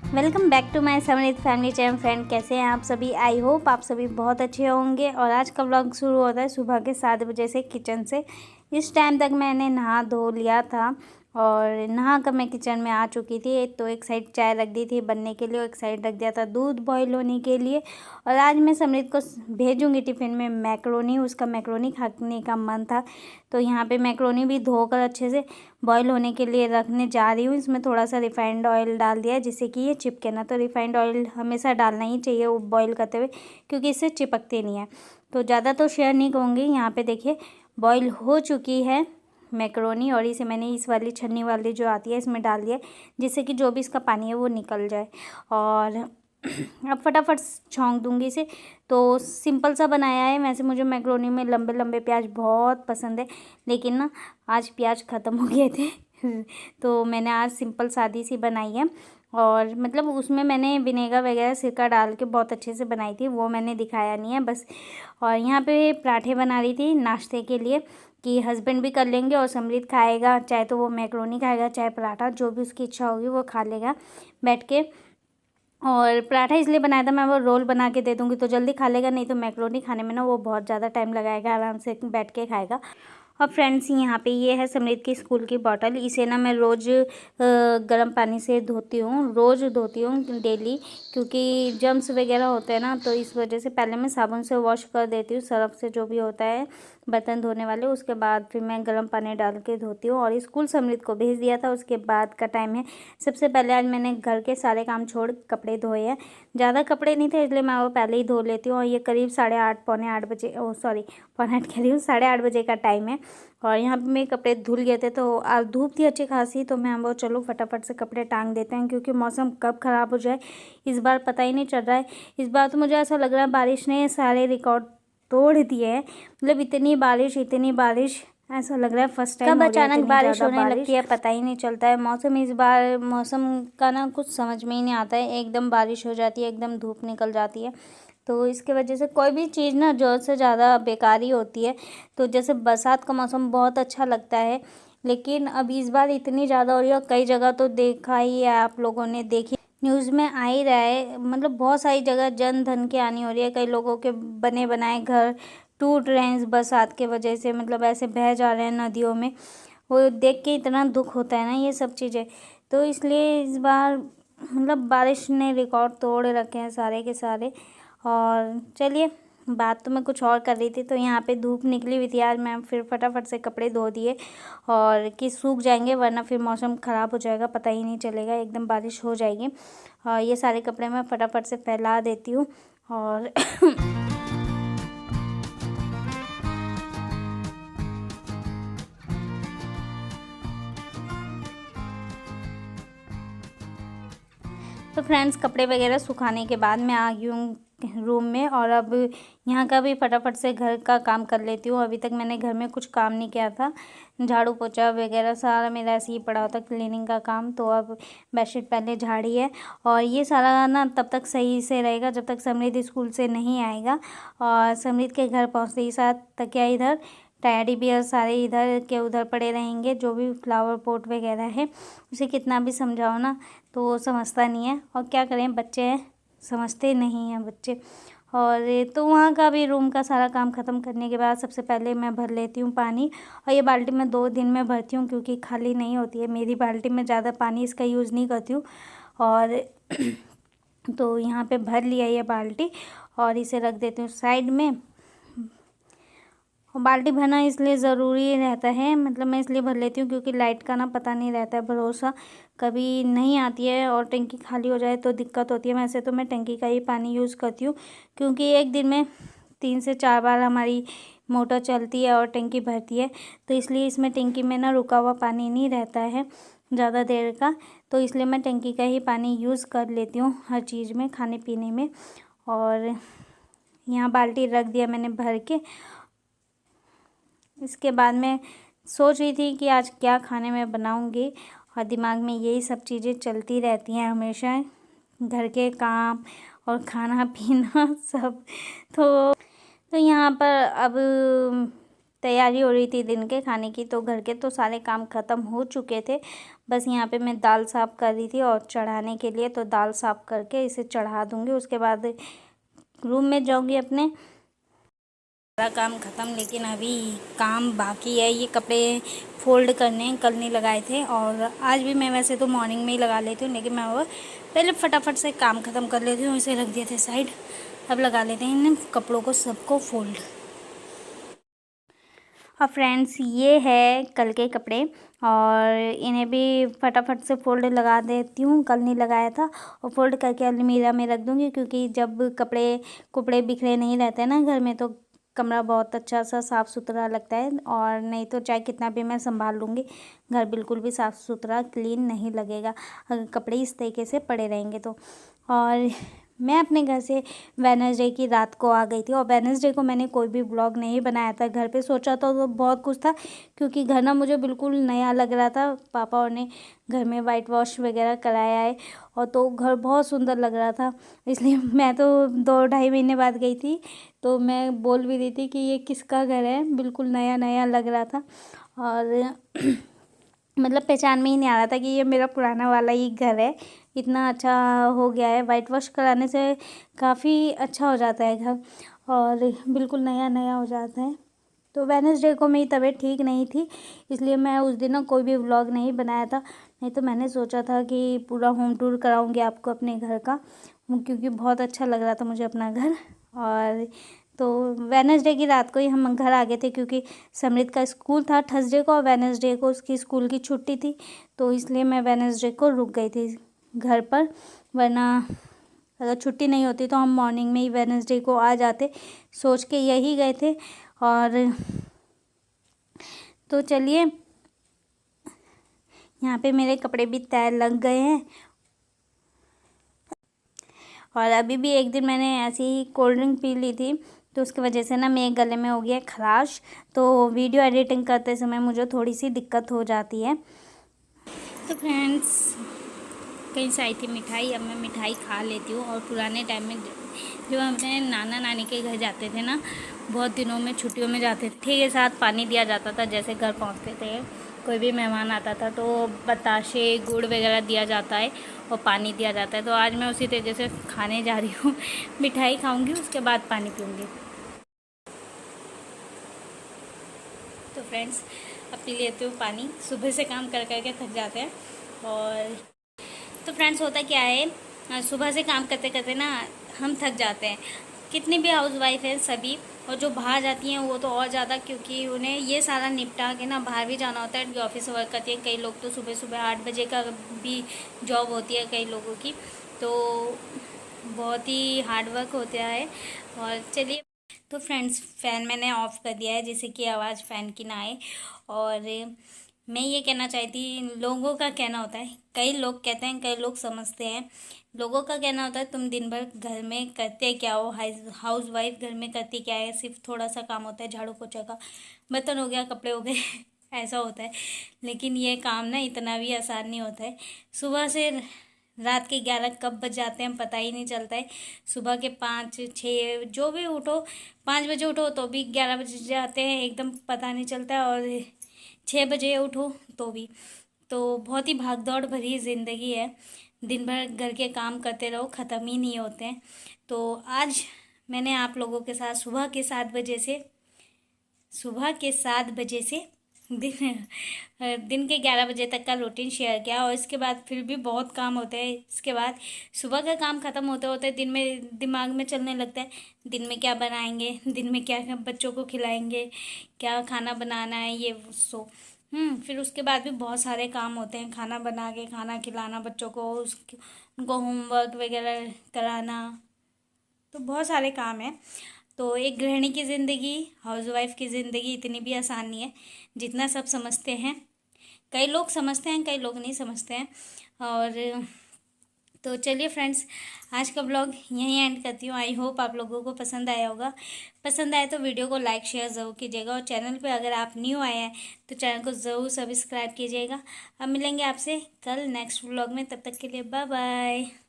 Welcome back to my समृद्ध family channel. Friend, कैसे हैं आप सभी? आई होप आप सभी बहुत अच्छे होंगे। और आज का व्लॉग शुरू होता है सुबह के 7 बजे से किचन से। इस टाइम तक मैंने नहा धो लिया था और नहा कर मैं किचन में आ चुकी थी। तो एक साइड चाय रख दी थी बनने के लिए और एक साइड रख दिया था दूध बॉईल होने के लिए। और आज मैं समृद्ध को भेजूँगी टिफ़िन में मैक्रोनी। उसका मैक्रोनी खाने का मन था, तो यहाँ पे मैक्रोनी भी धोकर अच्छे से बॉईल होने के लिए रखने जा रही हूँ। इसमें थोड़ा सा रिफाइंड ऑयल डाल दिया है जिससे कि ये चिपके ना। तो रिफाइंड ऑयल हमेशा डालना ही चाहिए वो बॉईल करते हुए, क्योंकि इससे चिपकते नहीं है। तो ज़्यादा तो शेयर नहीं करूँगी। यहाँ पे देखिए बॉईल हो चुकी है मैक्रोनी और इसे मैंने इस वाली छन्नी वाली जो आती है इसमें डाल दिया, जिससे कि जो भी इसका पानी है वो निकल जाए। और अब फटाफट छौंक दूंगी इसे। तो सिंपल सा बनाया है। वैसे मुझे मैक्रोनी में लंबे लंबे प्याज बहुत पसंद है, लेकिन ना आज प्याज ख़त्म हो गए थे तो मैंने आज सिंपल सादी सी बनाई है। और मतलब उसमें मैंने विनेगर वगैरह सिरका डाल के बहुत अच्छे से बनाई थी, वो मैंने दिखाया नहीं है बस। और यहाँ पे पराठे बना रही थी नाश्ते के लिए, कि हस्बैंड भी कर लेंगे और समृद्ध खाएगा, चाहे तो वो मैक्रोनी खाएगा चाहे पराठा, जो भी उसकी इच्छा होगी वो खा लेगा बैठ के। और पराठा इसलिए बनाया था, मैं वो रोल बना के दे दूँगी तो जल्दी खा लेगा, नहीं तो मैक्रोनी खाने में ना वो बहुत ज़्यादा टाइम लगाएगा, आराम से बैठ के खाएगा। और फ्रेंड्स, यहाँ पे ये है समृद्ध की स्कूल की बॉटल। इसे ना मैं रोज़ गर्म पानी से धोती हूँ, रोज़ धोती हूँ डेली, क्योंकि जर्म्स वगैरह होते हैं ना, तो इस वजह से पहले मैं साबुन से वॉश कर देती हूँ, सर्फ से जो भी होता है बर्तन धोने वाले, उसके बाद फिर मैं गर्म पानी डाल के धोती हूँ। और स्कूल समृद्ध को भेज दिया था, उसके बाद का टाइम है। सबसे पहले आज मैंने घर के सारे काम छोड़ कपड़े धोए हैं। ज़्यादा कपड़े नहीं थे इसलिए मैं वो पहले ही धो लेती हूँ। और ये करीब 8:30 पौने 8 बजे, ओ सॉरी पौने 8 कह रही हूँ, 8:30 बजे का टाइम है। और यहाँ पे मेरे कपड़े धुल गए थे, तो आज धूप थी अच्छी खासी, तो मैं वो चलो फटाफट से कपड़े टांग देते हैं, क्योंकि मौसम कब ख़राब हो जाए इस बार पता ही नहीं चल रहा है। इस बार तो मुझे ऐसा लग रहा है बारिश ने सारे रिकॉर्ड तोड़ दिए हैं। मतलब इतनी बारिश ऐसा लग रहा है फर्स्ट टाइम कब अचानक बारिश होने लगती है पता ही नहीं चलता है। मौसम इस बार मौसम का ना कुछ समझ में ही नहीं आता है, एकदम बारिश हो जाती है, एकदम धूप निकल जाती है। तो इसके वजह से कोई भी चीज़ ना ज़रूरत से ज़्यादा बेकार ही होती है। तो जैसे बरसात का मौसम बहुत अच्छा लगता है, लेकिन अब इस बार इतनी ज़्यादा हो रही है। कई जगह तो देखा ही है आप लोगों ने, देखी न्यूज़ में आ ही रहा है, मतलब बहुत सारी जगह जन धन की हानि हो रही है। कई लोगों के बने बनाए घर टूट रहे हैं इस बरसात के वजह से, मतलब ऐसे बह जा रहे हैं नदियों में। वो देख के इतना दुख होता है ना ये सब चीज़ें। तो इसलिए इस बार मतलब बारिश ने रिकॉर्ड तोड़ रखे हैं सारे के सारे। और चलिए, बात तो मैं कुछ और कर रही थी। तो यहाँ पे धूप निकली हुई थी आज, मैं फिर फटाफट से कपड़े धो दिए और कि सूख जाएंगे, वरना फिर मौसम ख़राब हो जाएगा, पता ही नहीं चलेगा, एकदम बारिश हो जाएगी। और ये सारे कपड़े मैं फटाफट से फैला देती हूँ। और तो फ्रेंड्स, कपड़े वगैरह सुखाने के बाद मैं आ गई हूँ रूम में। और अब यहाँ का भी फटाफट से घर का काम कर लेती हूँ। अभी तक मैंने घर में कुछ काम नहीं किया था, झाड़ू पोछा वगैरह सारा मेरा ऐसे ही पड़ा होता, क्लीनिंग का काम। तो अब बेडशीट पहले झाड़ी है और ये सारा ना तब तक सही से रहेगा जब तक समृद्ध स्कूल से नहीं आएगा। और समृद्ध के घर पहुँचते ही साथ तकिया इधर, टैडी बियर सारे इधर के उधर पड़े रहेंगे। जो भी फ्लावर पॉट वगैरह है उसे कितना भी समझाओ ना तो वो समझता नहीं है। और क्या करें, बच्चे हैं, समझते नहीं हैं बच्चे। और तो वहाँ का भी रूम का सारा काम ख़त्म करने के बाद सबसे पहले मैं भर लेती हूँ पानी। और ये बाल्टी मैं 2 दिन में भरती हूँ, क्योंकि खाली नहीं होती है मेरी बाल्टी में, ज़्यादा पानी इसका यूज़ नहीं करती हूँ। और तो यहाँ पे भर लिया ये बाल्टी और इसे रख देती हूँ साइड में। और बाल्टी भरना इसलिए ज़रूरी रहता है, मतलब मैं इसलिए भर लेती हूँ क्योंकि लाइट का ना पता नहीं रहता है भरोसा, कभी नहीं आती है और टंकी खाली हो जाए तो दिक्कत होती है। वैसे तो मैं टंकी का ही पानी यूज़ करती हूँ, क्योंकि एक दिन में 3 से 4 बार हमारी मोटर चलती है और टंकी भरती है। तो इसलिए इसमें टंकी में ना रुका हुआ पानी नहीं रहता है ज़्यादा देर का, तो इसलिए मैं टंकी का ही पानी यूज़ कर लेती हूँ हर चीज़ में, खाने पीने में। और यहाँ बाल्टी रख दिया मैंने भर के। इसके बाद मैं सोच रही थी कि आज क्या खाने में बनाऊंगी, और दिमाग में यही सब चीज़ें चलती रहती हैं हमेशा, घर के काम और खाना पीना सब। तो यहाँ पर अब तैयारी हो रही थी दिन के खाने की, तो घर के तो सारे काम ख़त्म हो चुके थे। बस यहाँ पे मैं दाल साफ़ कर रही थी और चढ़ाने के लिए, तो दाल साफ़ करके इसे चढ़ा दूँगी। उसके बाद रूम में जाऊँगी अपने। सारा काम ख़त्म, लेकिन अभी काम बाकी है। ये कपड़े फोल्ड करने कल नहीं लगाए थे, और आज भी मैं वैसे तो मॉर्निंग में ही लगा लेती हूँ, लेकिन मैं वो पहले फटाफट से काम ख़त्म कर लेती हूँ। इसे रख दिए थे साइड, अब लगा लेते हैं इन कपड़ों को सबको फोल्ड। और फ्रेंड्स, ये है कल के कपड़े, और इन्हें भी फटाफट से फोल्ड लगा देती हूँ। कल नहीं लगाया था, और फोल्ड करके अलमीरा में रख दूँगी, क्योंकि जब कपड़े बिखरे नहीं रहते हैं ना घर में, तो कमरा बहुत अच्छा सा साफ़ सुथरा लगता है। और नहीं तो चाहे कितना भी मैं संभाल लूँगी, घर बिल्कुल भी साफ़ सुथरा क्लीन नहीं लगेगा अगर कपड़े इस तरीके से पड़े रहेंगे तो। और मैं अपने घर से वेडनेसडे की रात को आ गई थी, और वेडनेसडे को मैंने कोई भी व्लॉग नहीं बनाया था। घर पे सोचा तो बहुत कुछ था, क्योंकि घर ना मुझे बिल्कुल नया लग रहा था। पापा और ने घर में वाइट वॉश वगैरह कराया है, और तो घर बहुत सुंदर लग रहा था। इसलिए मैं तो 2-2.5 महीने बाद गई थी, तो मैं बोल भी रही थी कि ये किसका घर है, बिल्कुल नया नया लग रहा था। और मतलब पहचान में ही नहीं आ रहा था कि ये मेरा पुराना वाला ही घर है। इतना अच्छा हो गया है, वाइट वॉश कराने से काफ़ी अच्छा हो जाता है घर, और बिल्कुल नया नया हो जाता है। तो वेडनेसडे को मेरी तबीयत ठीक नहीं थी, इसलिए मैं उस दिन ना कोई भी व्लॉग नहीं बनाया था। नहीं तो मैंने सोचा था कि पूरा होम टूर कराऊंगी आपको अपने घर का, क्योंकि बहुत अच्छा लग रहा था मुझे अपना घर। और तो वेडनेसडे की रात को ही हम घर आ गए थे, क्योंकि समृद्ध का स्कूल था थर्सडे को, और वेडनेसडे को उसकी स्कूल की छुट्टी थी, तो इसलिए मैं वेडनेसडे को रुक गई थी घर पर। वरना अगर छुट्टी नहीं होती तो हम मॉर्निंग में ही वेडनेसडे को आ जाते, सोच के यही गए थे। और तो चलिए, यहाँ पे मेरे कपड़े भी तय लग गए हैं। और अभी भी एक दिन मैंने ऐसी ही कोल्ड ड्रिंक पी ली थी, तो उसकी वजह से ना मेरे गले में हो गया खराश, तो वीडियो एडिटिंग करते समय मुझे थोड़ी सी दिक्कत हो जाती है। तो फ्रेंड्स, कहीं से आई थी मिठाई, अब मैं मिठाई खा लेती हूँ। और पुराने टाइम में जब हम अपने नाना नानी के घर जाते थे ना, बहुत दिनों में छुट्टियों में जाते थे, के साथ पानी दिया जाता था। जैसे घर पहुँचते थे, कोई भी मेहमान आता था तो बताशे गुड़ वगैरह दिया जाता है और पानी दिया जाता है। तो आज मैं उसी तरीके से खाने जा रही हूँ। मिठाई खाऊंगी, उसके बाद पानी पीऊँगी। तो फ्रेंड्स, अब पी लेती हूँ पानी। सुबह से काम कर करके थक जाते हैं। और तो फ्रेंड्स, होता क्या है, सुबह से काम करते करते ना हम थक जाते हैं। कितनी भी हाउसवाइफ है सभी, और जो बाहर जाती हैं वो तो और ज़्यादा, क्योंकि उन्हें ये सारा निपटा के ना बाहर भी जाना होता है। उनकी ऑफिस वर्क करती है, कई लोग तो सुबह सुबह 8 बजे का भी जॉब होती है कई लोगों की, तो बहुत ही हार्ड वर्क होता है। और चलिए, तो फ्रेंड्स, फ़ैन मैंने ऑफ़ कर दिया है, जिससे कि आवाज़ फ़ैन की ना आए। और मैं ये कहना चाहती, लोगों का कहना होता है, कई लोग कहते हैं, कई लोग समझते हैं। लोगों का कहना होता है तुम दिन भर घर में करते क्या हो, हाउस वाइफ घर में करती क्या है, सिर्फ थोड़ा सा काम होता है झाड़ू पोछा का, बर्तन हो गया, कपड़े हो गए। ऐसा होता है, लेकिन ये काम ना इतना भी आसान नहीं होता है। सुबह से रात के 11 कब बज जाते हैं पता ही नहीं चलता है। सुबह के 5-6 जो भी उठो, 5 बजे उठो तो भी 11 बज जाते हैं, एकदम पता नहीं चलता है। और 6 बजे उठो तो भी, तो बहुत ही भाग दौड़ भरी ज़िंदगी है। दिन भर घर के काम करते रहो, ख़त्म ही नहीं होते हैं। तो आज मैंने आप लोगों के साथ सुबह के 7 बजे से दिन के 11 बजे तक का रूटीन शेयर किया। और इसके बाद फिर भी बहुत काम होते हैं। इसके बाद सुबह का काम ख़त्म होते होते दिन में दिमाग में चलने लगता है, दिन में क्या बनाएंगे, दिन में क्या बच्चों को खिलाएंगे, क्या खाना बनाना है, ये सो फिर उसके बाद भी बहुत सारे काम होते हैं। खाना बना के खाना खिलाना बच्चों को, उनको होमवर्क वगैरह कराना, तो बहुत सारे काम हैं। तो एक गृहिणी की ज़िंदगी, हाउसवाइफ की ज़िंदगी इतनी भी आसान नहीं है जितना सब समझते हैं। कई लोग समझते हैं, कई लोग नहीं समझते हैं। और तो चलिए फ्रेंड्स, आज का ब्लॉग यहीं एंड करती हूँ। आई होप आप लोगों को पसंद आया होगा। पसंद आए तो वीडियो को लाइक शेयर ज़रूर कीजिएगा, और चैनल पे अगर आप न्यू आए हैं तो चैनल को ज़रूर सब्सक्राइब कीजिएगा। अब मिलेंगे आपसे कल नेक्स्ट ब्लॉग में, तब तक के लिए बाय बाय।